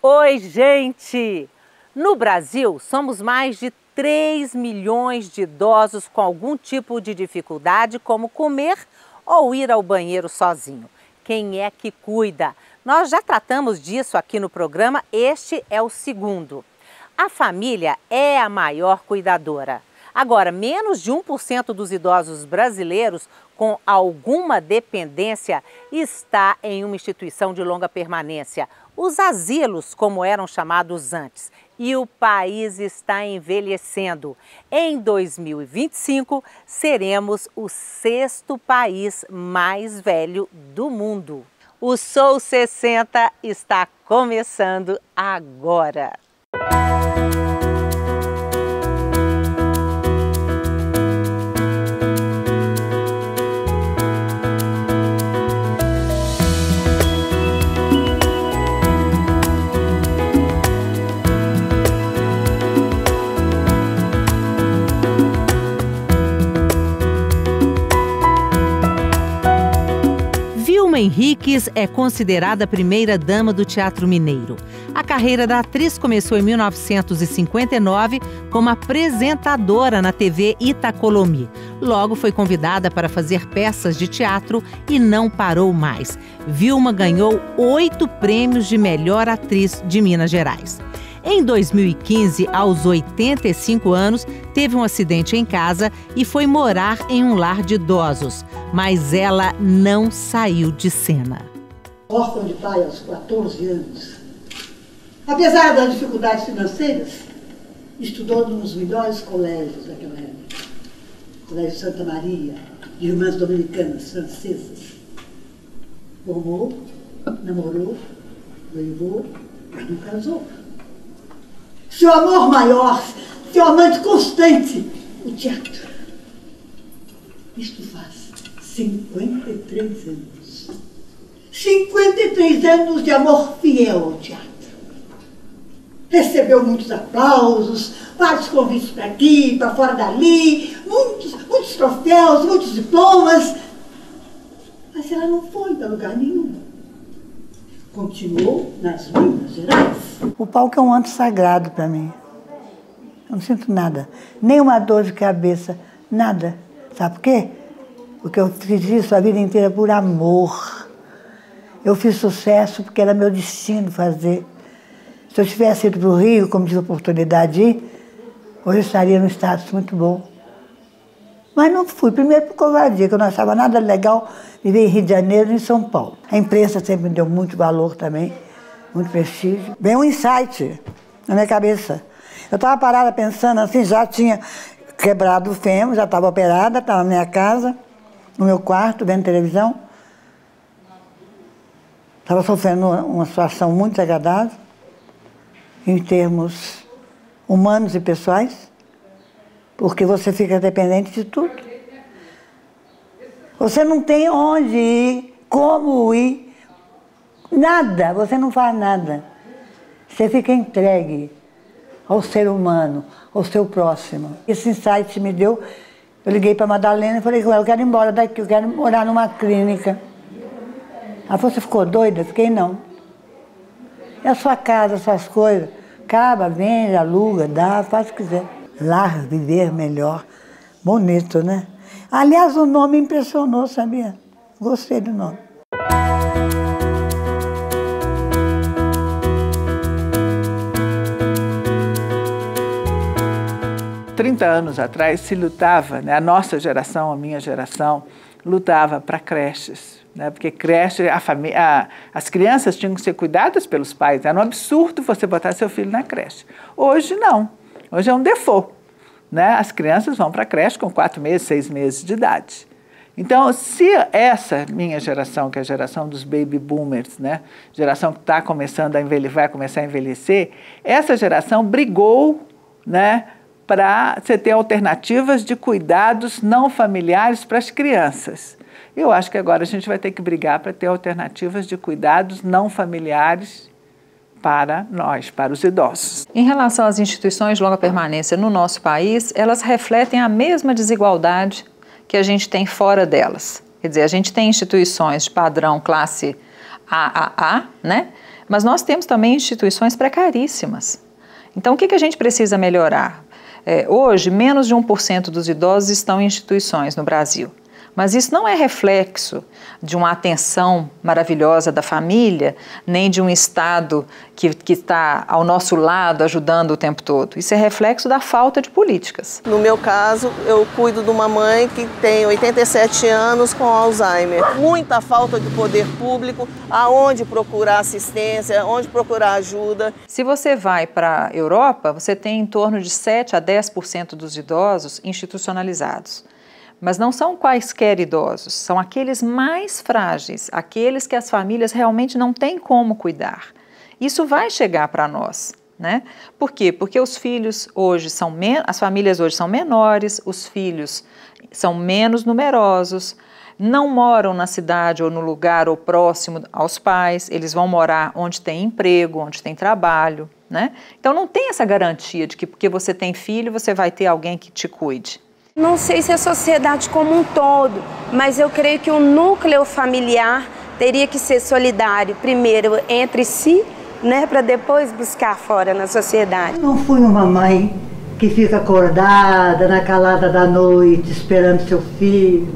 Oi, gente! No Brasil, somos mais de 3 milhões de idosos com algum tipo de dificuldade, como comer ou ir ao banheiro sozinho. Quem é que cuida? Nós já tratamos disso aqui no programa, este é o segundo. A família é a maior cuidadora. Agora, menos de 1% dos idosos brasileiros com alguma dependência está em uma instituição de longa permanência, os asilos, como eram chamados antes. E o país está envelhecendo. Em 2025, seremos o 6º país mais velho do mundo. O Sou 60 está começando agora. Vilma Henriques é considerada a primeira-dama do Teatro Mineiro. A carreira da atriz começou em 1959 como apresentadora na TV Itacolomi. Logo foi convidada para fazer peças de teatro e não parou mais. Vilma ganhou 8 prêmios de melhor atriz de Minas Gerais. Em 2015, aos 85 anos, teve um acidente em casa e foi morar em um lar de idosos. Mas ela não saiu de cena. Órfã de pai aos 14 anos. Apesar das dificuldades financeiras, estudou nos melhores colégios daquela época. Colégio Santa Maria, de Irmãs Dominicanas Francesas. Formou, namorou, noivou, mas não casou. Seu amor maior, seu amante constante, o teatro. Isto faz 53 anos. 53 anos de amor fiel ao teatro. Recebeu muitos aplausos, vários convites para aqui, para fora dali, muitos troféus, muitos diplomas. Mas ela não foi para lugar nenhum. Continuou nas Minas Gerais. O palco é um anto sagrado para mim. Eu não sinto nada. Nem uma dor de cabeça, nada. Sabe por quê? Porque eu fiz isso a vida inteira por amor. Eu fiz sucesso porque era meu destino fazer. Se eu tivesse ido para o Rio, como tive a oportunidade de ir, hoje eu estaria num status muito bom. Mas não fui. Primeiro por covardia, que eu não achava nada legal viver em Rio de Janeiro e em São Paulo. A imprensa sempre me deu muito valor também, muito prestígio. Veio um insight na minha cabeça. Eu estava parada pensando assim, já tinha quebrado o fêmur, já estava operada, estava na minha casa, no meu quarto, vendo televisão. Estava sofrendo uma situação muito desagradável, em termos humanos e pessoais, porque você fica dependente de tudo. Você não tem onde ir, como ir, nada, você não faz nada. Você fica entregue ao ser humano, ao seu próximo. Esse insight me deu, eu liguei para a Madalena e falei com ela, eu quero ir embora daqui, eu quero morar numa clínica. Ela falou, você ficou doida? Eu fiquei, não. É a sua casa, as suas coisas, acaba, vende, aluga, dá, faz o que quiser. Lar, viver melhor, bonito, né? Aliás, o nome impressionou, sabia? Gostei do nome. Há 30 anos atrás se lutava, né, a nossa geração, a minha geração, lutava para creches, né, porque creche, as crianças tinham que ser cuidadas pelos pais, era um absurdo você botar seu filho na creche. Hoje não, hoje é um default, né, as crianças vão para a creche com 4 meses, 6 meses de idade. Então, se essa minha geração, que é a geração dos baby boomers, né, geração que está começando a envelhecer, vai começar a envelhecer, essa geração brigou, né, para você ter alternativas de cuidados não familiares para as crianças. Eu acho que agora a gente vai ter que brigar para ter alternativas de cuidados não familiares para nós, para os idosos. Em relação às instituições de longa permanência no nosso país, elas refletem a mesma desigualdade que a gente tem fora delas. Quer dizer, a gente tem instituições de padrão classe AAA, né? Mas nós temos também instituições precaríssimas. Então, o que a gente precisa melhorar? Hoje, menos de 1% dos idosos estão em instituições no Brasil. Mas isso não é reflexo de uma atenção maravilhosa da família, nem de um Estado que está ao nosso lado ajudando o tempo todo. Isso é reflexo da falta de políticas. No meu caso, eu cuido de uma mãe que tem 87 anos com Alzheimer. Muita falta de poder público, aonde procurar assistência, onde procurar ajuda. Se você vai para a Europa, você tem em torno de 7 a 10% dos idosos institucionalizados. Mas não são quaisquer idosos, são aqueles mais frágeis, aqueles que as famílias realmente não têm como cuidar. Isso vai chegar para nós, né? Por quê? Porque os filhos hoje as famílias hoje são menores, os filhos são menos numerosos, não moram na cidade ou no lugar ou próximo aos pais, eles vão morar onde tem emprego, onde tem trabalho, né? Então não tem essa garantia de que porque você tem filho, você vai ter alguém que te cuide. Não sei se a sociedade como um todo, mas eu creio que o núcleo familiar teria que ser solidário, primeiro entre si, né, para depois buscar fora na sociedade. Eu não fui uma mãe que fica acordada na calada da noite esperando seu filho.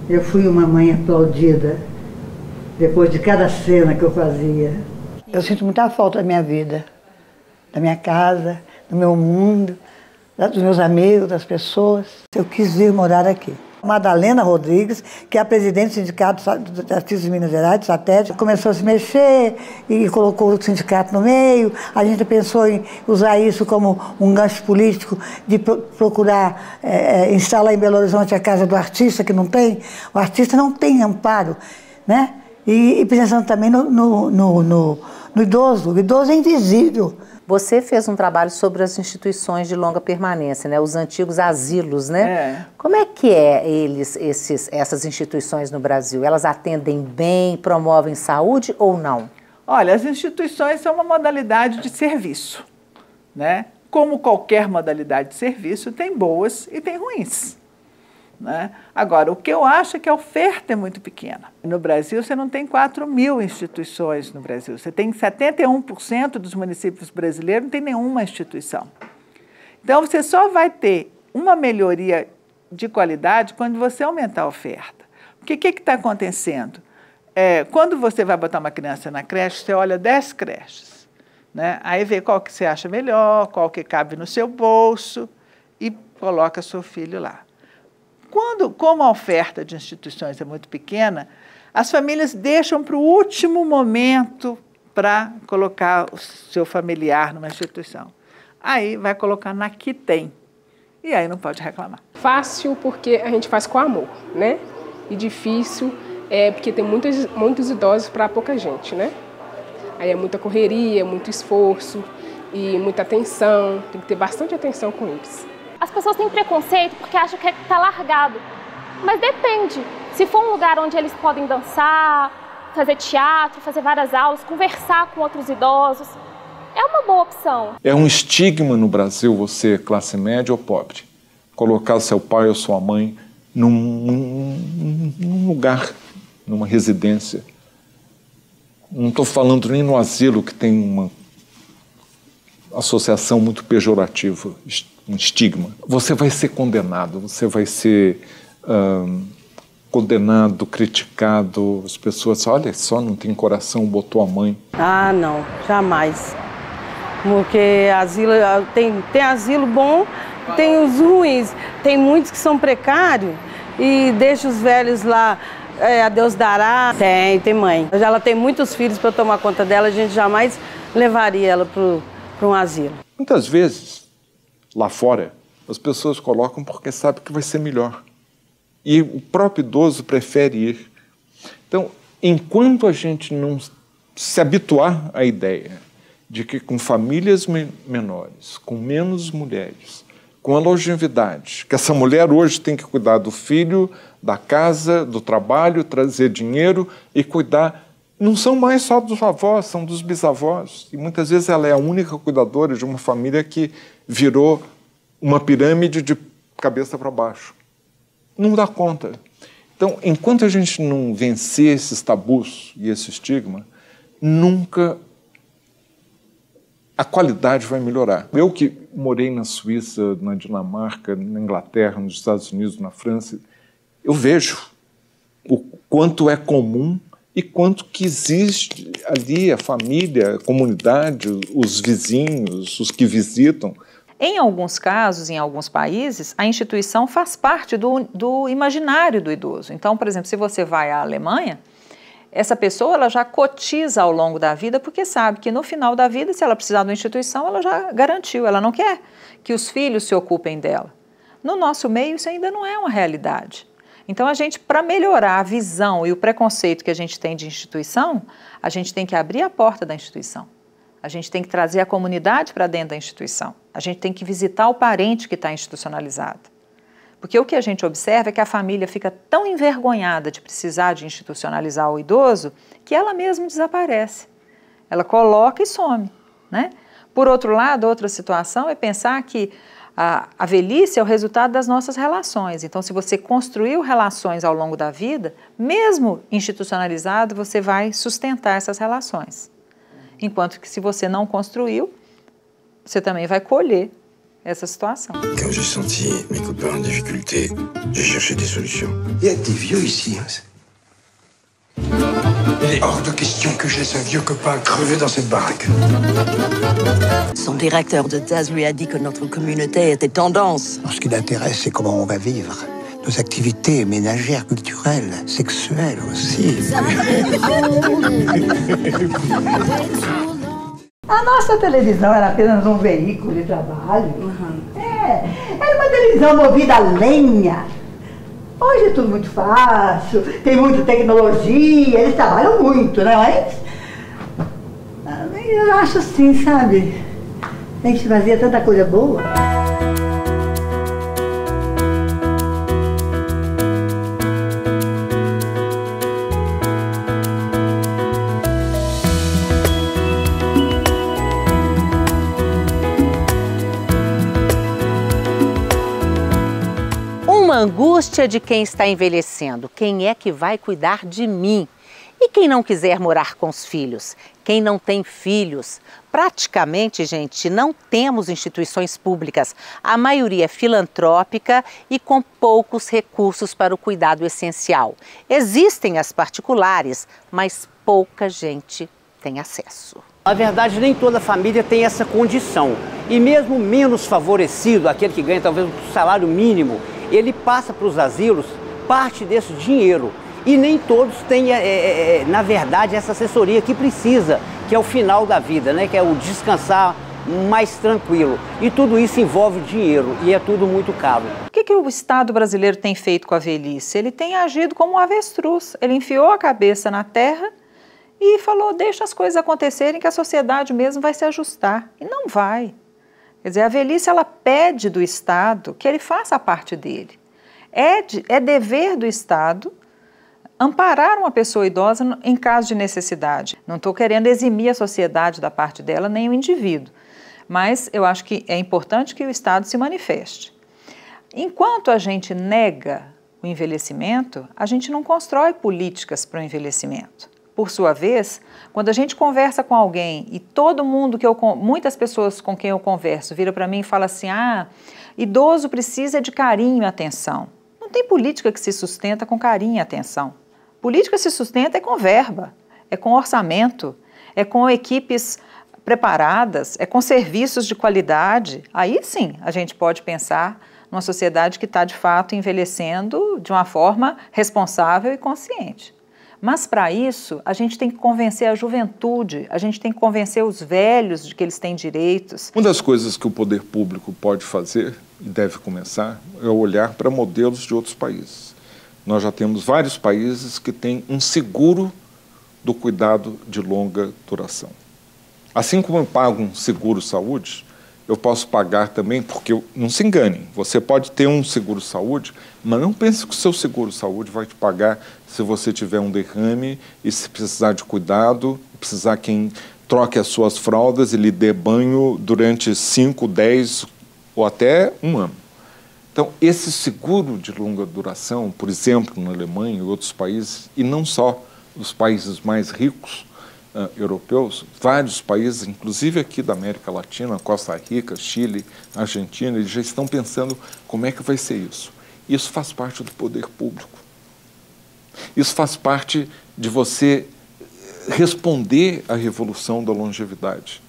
Eu fui uma mãe aplaudida depois de cada cena que eu fazia. Eu sinto muita falta da minha vida, da minha casa, do meu mundo, dos meus amigos, das pessoas. Eu quis vir morar aqui. Madalena Rodrigues, que é a presidente do Sindicato dos Artistas de Minas Gerais, do Satélite, começou a se mexer e colocou o sindicato no meio. A gente pensou em usar isso como um gancho político de procurar instalar em Belo Horizonte a casa do artista, que não tem. O artista não tem amparo, né? E pensando também no idoso. O idoso é invisível. Você fez um trabalho sobre as instituições de longa permanência, né? Os antigos asilos, né? Como é que essas instituições no Brasil? Elas atendem bem, promovem saúde ou não? Olha, as instituições são uma modalidade de serviço, né? Como qualquer modalidade de serviço, tem boas e tem ruins, né? Agora, o que eu acho é que a oferta é muito pequena. No Brasil, você não tem 4.000 instituições no Brasil. Você tem 71% dos municípios brasileiros, não tem nenhuma instituição. Então, você só vai ter uma melhoria de qualidade quando você aumentar a oferta. Porque o que está acontecendo? Quando você vai botar uma criança na creche, você olha 10 creches, né? Aí vê qual que você acha melhor, qual que cabe no seu bolso e coloca seu filho lá. Como a oferta de instituições é muito pequena, as famílias deixam para o último momento para colocar o seu familiar numa instituição. Aí vai colocar na que tem. E aí não pode reclamar. Fácil porque a gente faz com amor, né? E difícil porque tem muitos idosos para pouca gente, né? Aí é muita correria, muito esforço e muita atenção. Tem que ter bastante atenção com eles. As pessoas têm preconceito porque acham que está largado, mas depende. Se for um lugar onde eles podem dançar, fazer teatro, fazer várias aulas, conversar com outros idosos, é uma boa opção. É um estigma no Brasil você, classe média ou pobre, colocar seu pai ou sua mãe num lugar, numa residência. Não estou falando nem no asilo, que tem uma associação muito pejorativa, um estigma. Você vai ser condenado, você vai ser condenado, criticado. As pessoas, olha só, não tem coração, botou a mãe. Ah, não, jamais. Porque asilo, tem asilo bom, tem os ruins. Tem muitos que são precários e deixa os velhos lá, a Deus dará. Tem mãe. Ela tem muitos filhos para tomar conta dela, a gente jamais levaria ela para um asilo. Muitas vezes, lá fora, as pessoas colocam porque sabem que vai ser melhor. E o próprio idoso prefere ir. Então, enquanto a gente não se habituar à ideia de que com famílias menores, com menos mulheres, com a longevidade, que essa mulher hoje tem que cuidar do filho, da casa, do trabalho, trazer dinheiro e cuidar. Não são mais só dos avós, são dos bisavós. E muitas vezes ela é a única cuidadora de uma família que virou uma pirâmide de cabeça para baixo. Não dá conta. Então, Então, enquanto a gente não vencer esses tabus e esse estigma, nunca a qualidade vai melhorar. Eu que morei na Suíça, na Dinamarca, na Inglaterra, nos Estados Unidos, na França, eu vejo o quanto é comum e quanto que existe ali a família, a comunidade, os vizinhos, os que visitam. Em alguns casos, em alguns países, a instituição faz parte do imaginário do idoso. Então, por exemplo, se você vai à Alemanha, essa pessoa ela já cotiza ao longo da vida porque sabe que no final da vida, se ela precisar de uma instituição, ela já garantiu, ela não quer que os filhos se ocupem dela. No nosso meio, isso ainda não é uma realidade. Então, a gente, para melhorar a visão e o preconceito que a gente tem de instituição, a gente tem que abrir a porta da instituição. A gente tem que trazer a comunidade para dentro da instituição. A gente tem que visitar o parente que está institucionalizado. Porque o que a gente observa é que a família fica tão envergonhada de precisar de institucionalizar o idoso que ela mesma desaparece. Ela coloca e some, né? Por outro lado, outra situação é pensar que a velhice é o resultado das nossas relações. Então, se você construiu relações ao longo da vida, mesmo institucionalizado, você vai sustentar essas relações. Enquanto que se você não construiu, você também vai colher essa situação. Quand j'ai senti mes copains en difficulté, j'ai cherché des solutions. Il y a des vieux ici. Il est hors de question que je laisse un vieux copain crever dans cette baraque. Son directeur de thèse lui a dit que notre communauté était tendance. Ce qui l'intéresse, c'est comment on va vivre. Nos activités ménagères, culturelles, sexuelles aussi. A nossa televisão era apenas um veículo de trabalho. Era uma televisão movida a lenha. Hoje é tudo muito fácil, tem muita tecnologia, eles trabalham muito, né? Mas eu acho assim, sabe? A gente fazia tanta coisa boa. Uma angústia de quem está envelhecendo. Quem é que vai cuidar de mim? E quem não quiser morar com os filhos? Quem não tem filhos? Praticamente, gente, não temos instituições públicas. A maioria é filantrópica e com poucos recursos para o cuidado essencial. Existem as particulares, mas pouca gente tem acesso. Na verdade, nem toda família tem essa condição. E mesmo menos favorecido, aquele que ganha talvez um salário mínimo, ele passa para os asilos parte desse dinheiro. E nem todos têm, na verdade, essa assessoria que precisa, que é o final da vida, né? Que é o descansar mais tranquilo. E tudo isso envolve dinheiro e é tudo muito caro. O que o Estado brasileiro tem feito com a velhice? Ele tem agido como um avestruz. Ele enfiou a cabeça na terra e falou, deixa as coisas acontecerem que a sociedade mesmo vai se ajustar. E não vai. Quer dizer, a velhice ela pede do Estado que ele faça a parte dele. É dever do Estado amparar uma pessoa idosa em caso de necessidade. Não estou querendo eximir a sociedade da parte dela, nem o indivíduo. Mas eu acho que é importante que o Estado se manifeste. Enquanto a gente nega o envelhecimento, a gente não constrói políticas para o envelhecimento. Por sua vez, quando a gente conversa com alguém e todo mundo, muitas pessoas com quem eu converso, vira para mim e fala assim, idoso precisa de carinho e atenção. Não tem política que se sustenta com carinho e atenção. Política se sustenta com verba, é com orçamento, é com equipes preparadas, é com serviços de qualidade. Aí sim a gente pode pensar numa sociedade que está de fato envelhecendo de uma forma responsável e consciente. Mas para isso a gente tem que convencer a juventude, a gente tem que convencer os velhos de que eles têm direitos. Uma das coisas que o poder público pode fazer e deve começar é olhar para modelos de outros países. Nós já temos vários países que têm um seguro do cuidado de longa duração. Assim como eu pago um seguro-saúde, eu posso pagar também, porque não se enganem, você pode ter um seguro-saúde, mas não pense que o seu seguro-saúde vai te pagar se você tiver um derrame e se precisar de cuidado, precisar quem troque as suas fraldas e lhe dê banho durante 5, 10 ou até um ano. Então, esse seguro de longa duração, por exemplo, na Alemanha e outros países, e não só os países mais ricos europeus, vários países, inclusive aqui da América Latina, Costa Rica, Chile, Argentina, eles já estão pensando como é que vai ser isso. Isso faz parte do poder público. Isso faz parte de você responder à revolução da longevidade.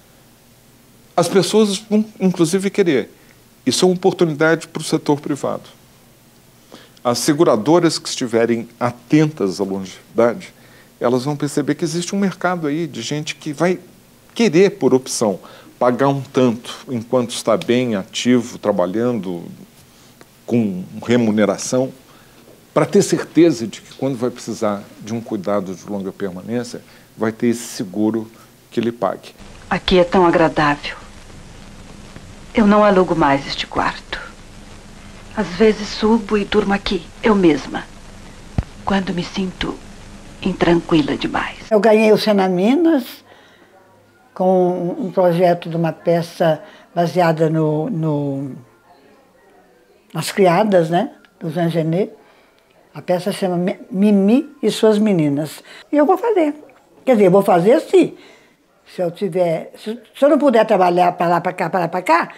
As pessoas vão, inclusive, querer. Isso é uma oportunidade para o setor privado. As seguradoras que estiverem atentas à longevidade, elas vão perceber que existe um mercado aí de gente que vai querer, por opção, pagar um tanto enquanto está bem, ativo, trabalhando, com remuneração, para ter certeza de que quando vai precisar de um cuidado de longa permanência, vai ter esse seguro que lhe pague. Aqui é tão agradável. Eu não alugo mais este quarto. Às vezes subo e durmo aqui, eu mesma, quando me sinto intranquila demais. Eu ganhei o Sena Minas com um projeto de uma peça baseada nas criadas, né, do Jean Genet. A peça chama Mimi e Suas Meninas. E eu vou fazer. Quer dizer, eu vou fazer se eu não puder trabalhar para lá, para cá, para lá, para cá,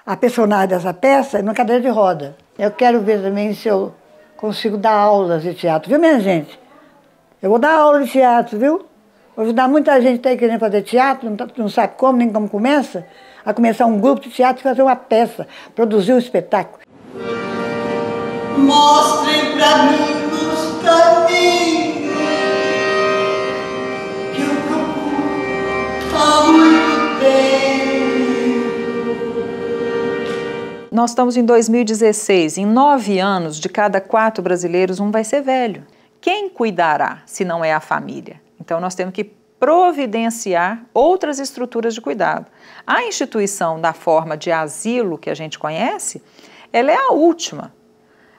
a personagem dessa peça é numa cadeira de roda. Eu quero ver também se eu consigo dar aulas de teatro, viu, minha gente? Eu vou dar aula de teatro, viu? Vou ajudar muita gente que está querendo fazer teatro, não sabe como, nem como começa, a começar um grupo de teatro e fazer uma peça, produzir um espetáculo. Mostrem pra mim os caminhos que eu procuro há muito tempo. Nós estamos em 2016, em 9 anos, de cada 4 brasileiros, um vai ser velho. Quem cuidará, se não é a família? Então, nós temos que providenciar outras estruturas de cuidado. A instituição da forma de asilo que a gente conhece, ela é a última.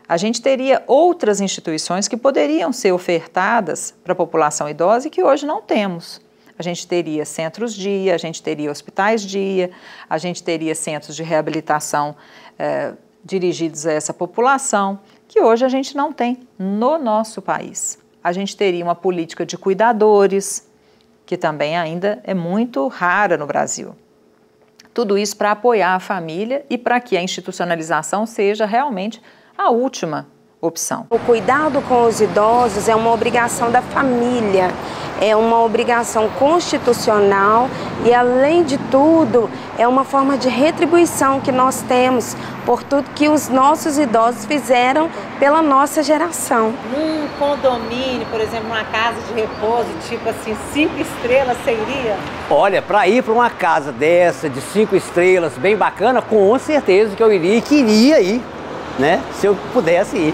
A gente teria outras instituições que poderiam ser ofertadas para a população idosa e que hoje não temos. A gente teria centros-dia, a gente teria hospitais-dia, a gente teria centros de reabilitação dirigidos a essa população, que hoje a gente não tem no nosso país. A gente teria uma política de cuidadores, que também ainda é muito rara no Brasil. Tudo isso para apoiar a família e para que a institucionalização seja realmente a última opção. O cuidado com os idosos é uma obrigação da família, é uma obrigação constitucional e, além de tudo, é uma forma de retribuição que nós temos por tudo que os nossos idosos fizeram pela nossa geração. Num condomínio, por exemplo, uma casa de repouso, tipo assim, 5 estrelas, você iria? Olha, para ir para uma casa dessa, de 5 estrelas, bem bacana, com certeza que eu iria e queria ir, né? Se eu pudesse ir.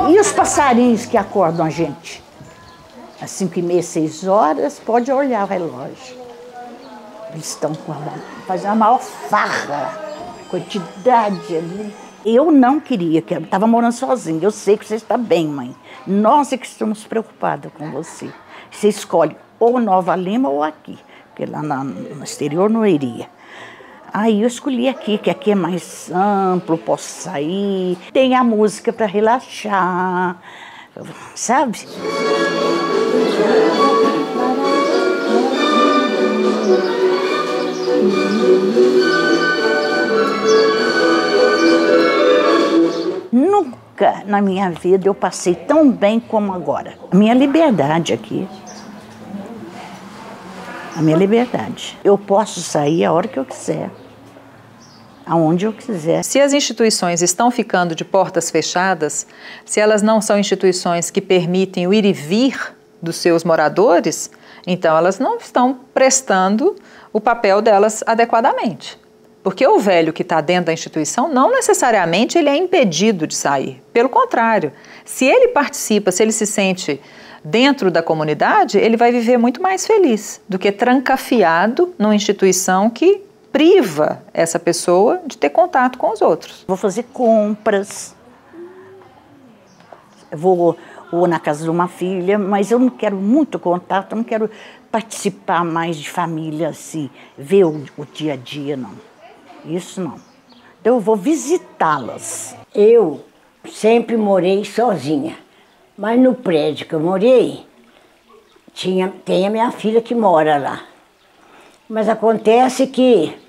E os passarinhos que acordam a gente? Às 5h30, 6 horas, pode olhar o relógio. Eles estão fazendo a maior farra, quantidade ali. Eu não queria, que eu estava morando sozinha. Eu sei que você está bem, mãe. Nós é que estamos preocupadas com você. Você escolhe ou Nova Lima ou aqui, porque lá no exterior não iria. Aí eu escolhi aqui, que aqui é mais amplo, posso sair, tem a música para relaxar, sabe? Nunca na minha vida eu passei tão bem como agora. A minha liberdade aqui. A minha liberdade. Eu posso sair a hora que eu quiser. Aonde eu quiser. Se as instituições estão ficando de portas fechadas, se elas não são instituições que permitem o ir e vir dos seus moradores, então elas não estão prestando o papel delas adequadamente. Porque o velho que está dentro da instituição, não necessariamente ele é impedido de sair. Pelo contrário, se ele participa, se ele se sente dentro da comunidade, ele vai viver muito mais feliz do que trancafiado numa instituição que priva essa pessoa de ter contato com os outros. Vou fazer compras, vou na casa de uma filha, mas eu não quero muito contato, eu não quero participar mais de família, assim, ver o dia a dia, não. Isso não. Então eu vou visitá-las. Eu sempre morei sozinha, mas no prédio que eu morei, tem a minha filha que mora lá. Mas acontece que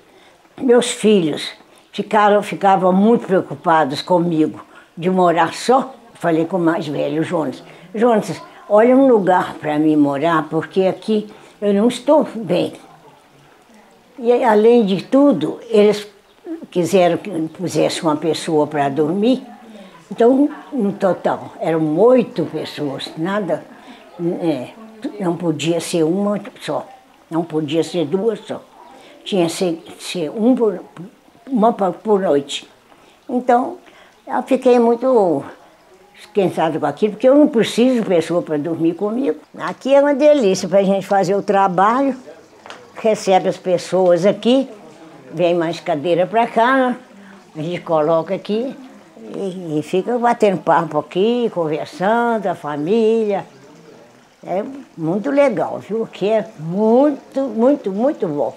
meus filhos ficavam muito preocupados comigo de morar só. Falei com o mais velho, Jonas. Jonas, olha um lugar para mim morar, porque aqui eu não estou bem. E além de tudo, eles quiseram que pusesse uma pessoa para dormir. Então, no total, eram 8 pessoas, nada, não podia ser uma só, não podia ser 2 só. Tinha que ser uma por noite. Então, eu fiquei muito esquentado com aquilo, porque eu não preciso de pessoa para dormir comigo. Aqui é uma delícia para a gente fazer o trabalho, recebe as pessoas aqui, vem mais cadeira para cá, né? A gente coloca aqui e fica batendo papo aqui, conversando, a família. É muito legal, viu? Aqui é muito, muito, muito bom.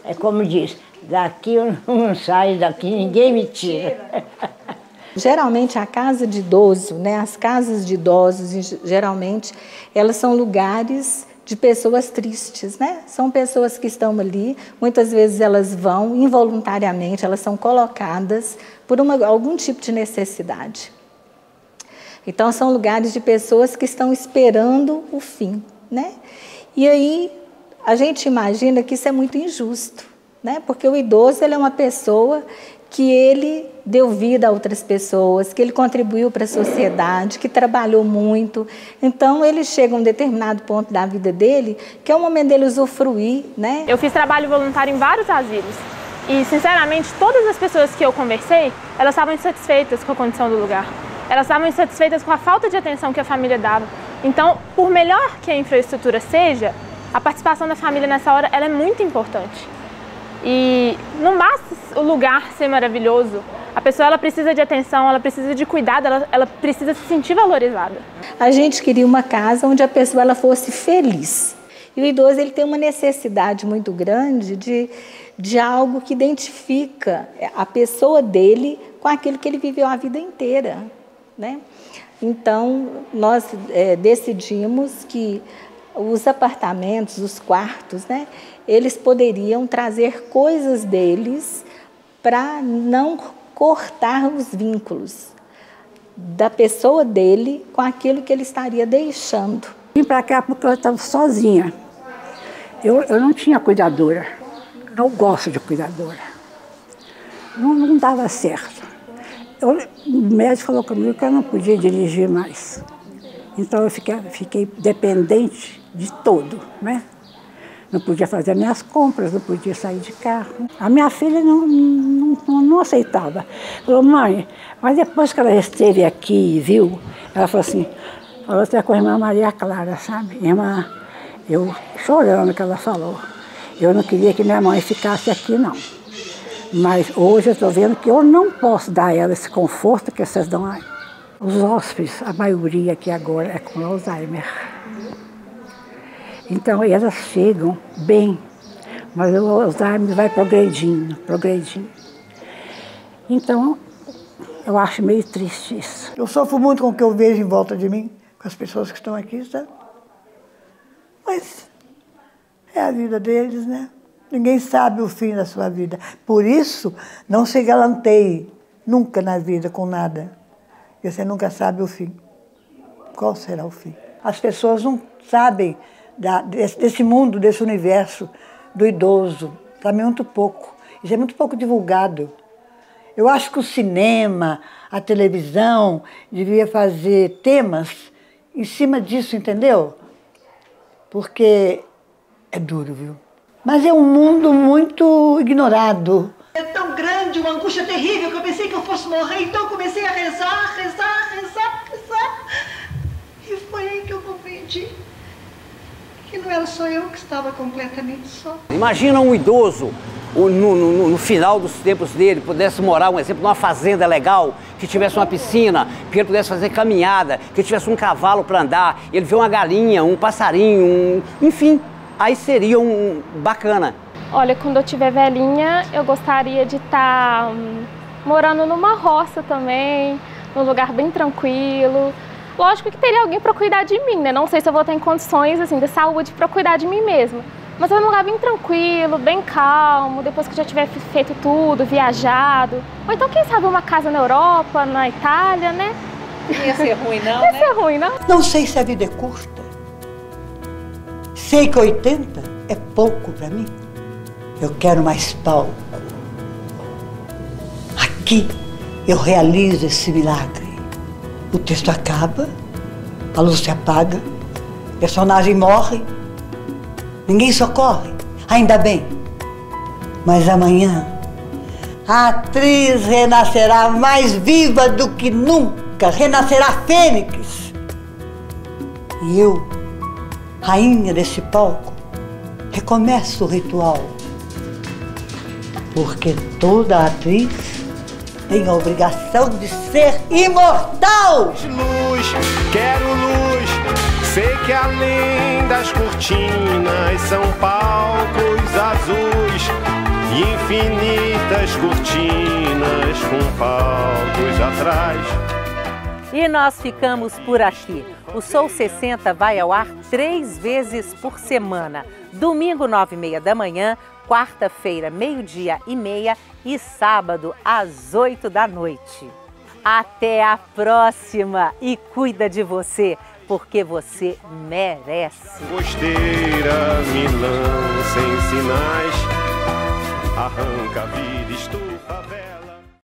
É como diz, daqui eu não saio, daqui ninguém me tira. Geralmente a casa de idoso, né, as casas de idosos, geralmente, elas são lugares de pessoas tristes, né? São pessoas que estão ali, muitas vezes elas vão involuntariamente, elas são colocadas por algum tipo de necessidade. Então são lugares de pessoas que estão esperando o fim, né? E aí a gente imagina que isso é muito injusto, né? Porque o idoso, ele é uma pessoa que ele deu vida a outras pessoas, que ele contribuiu para a sociedade, que trabalhou muito. Então, ele chega a um determinado ponto da vida dele, que é o momento dele usufruir, né? Eu fiz trabalho voluntário em vários asilos. E, sinceramente, todas as pessoas que eu conversei, elas estavam insatisfeitas com a condição do lugar. Elas estavam insatisfeitas com a falta de atenção que a família dava. Então, por melhor que a infraestrutura seja, a participação da família nessa hora, ela é muito importante. E não basta o lugar ser maravilhoso, a pessoa ela precisa de atenção, ela precisa de cuidado, ela precisa se sentir valorizada. A gente queria uma casa onde a pessoa ela fosse feliz. E o idoso ele tem uma necessidade muito grande de algo que identifica a pessoa dele com aquilo que ele viveu a vida inteira, né? Então, nós decidimos que os apartamentos, os quartos, né, eles poderiam trazer coisas deles para não cortar os vínculos da pessoa dele com aquilo que ele estaria deixando. Vim para cá porque eu estava sozinha. Eu não tinha cuidadora, não gosto de cuidadora. Não dava certo. O médico falou comigo que eu não podia dirigir mais. Então eu fiquei dependente de tudo, né? Não podia fazer minhas compras, não podia sair de carro. A minha filha não aceitava. Falou, mãe, mas depois que ela esteve aqui e viu, ela falou assim, falou até com a irmã Maria Clara, sabe? Irmã, eu chorando que ela falou, eu não queria que minha mãe ficasse aqui, não. Mas hoje eu estou vendo que eu não posso dar a ela esse conforto que vocês dão aí. Os hóspedes, a maioria aqui agora é com Alzheimer. Então elas chegam bem, mas o Alzheimer vai progredindo. Então eu acho meio triste isso. Eu sofro muito com o que eu vejo em volta de mim, com as pessoas que estão aqui, sabe? Mas é a vida deles, né? Ninguém sabe o fim da sua vida. Por isso, não se galanteie nunca na vida com nada. Porque você nunca sabe o fim. Qual será o fim? As pessoas não sabem desse mundo, desse universo do idoso. Sabem muito pouco. Isso é muito pouco divulgado. Eu acho que o cinema, a televisão, devia fazer temas em cima disso, entendeu? Porque é duro, viu? Mas é um mundo muito ignorado. É tão grande, uma angústia terrível, que eu pensei que eu fosse morrer, então eu comecei a rezar. E foi aí que eu compreendi que não era só eu que estava completamente só. Imagina um idoso, no final dos tempos dele, pudesse morar, um exemplo, numa fazenda legal, que tivesse uma piscina, que ele pudesse fazer caminhada, que tivesse um cavalo para andar, ele vê uma galinha, um passarinho, enfim, aí seria bacana. Olha, quando eu tiver velhinha, eu gostaria de estar morando numa roça também, num lugar bem tranquilo. Lógico que teria alguém para cuidar de mim, né? Não sei se eu vou ter condições, assim, de saúde para cuidar de mim mesma. Mas é um lugar bem tranquilo, bem calmo, depois que eu já tiver feito tudo, viajado. Ou então, quem sabe, uma casa na Europa, na Itália, né? Não ia ser ruim, não, né? Não ia ser ruim, não? Não sei se a vida é curta. Sei que 80 é pouco para mim. Eu quero mais palco. Aqui eu realizo esse milagre. O texto acaba, a luz se apaga, o personagem morre, ninguém socorre, ainda bem. Mas amanhã a atriz renascerá mais viva do que nunca, renascerá fênix. E eu, rainha desse palco, recomeço o ritual. Porque toda atriz tem a obrigação de ser imortal! Luz, quero luz, sei que além das cortinas são palcos azuis e infinitas cortinas com palcos atrás. E nós ficamos por aqui. O Sou 60 vai ao ar 3 vezes por semana. Domingo, 9h30 da manhã, quarta-feira, 12h30 e sábado, às 8 da noite. Até a próxima e cuida de você, porque você merece. Costeira me lança em sinais, arranca a vida, estufa a vela.